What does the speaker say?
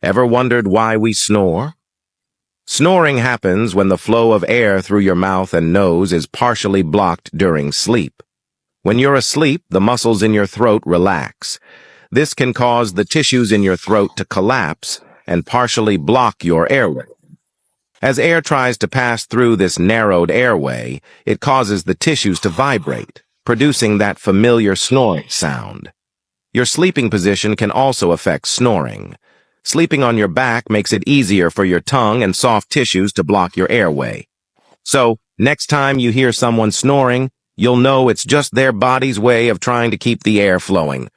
Ever wondered why we snore? Snoring happens when the flow of air through your mouth and nose is partially blocked during sleep. When you're asleep, the muscles in your throat relax. This can cause the tissues in your throat to collapse and partially block your airway. As air tries to pass through this narrowed airway, it causes the tissues to vibrate, producing that familiar snoring sound. Your sleeping position can also affect snoring. Sleeping on your back makes it easier for your tongue and soft tissues to block your airway. So, next time you hear someone snoring, you'll know it's just their body's way of trying to keep the air flowing.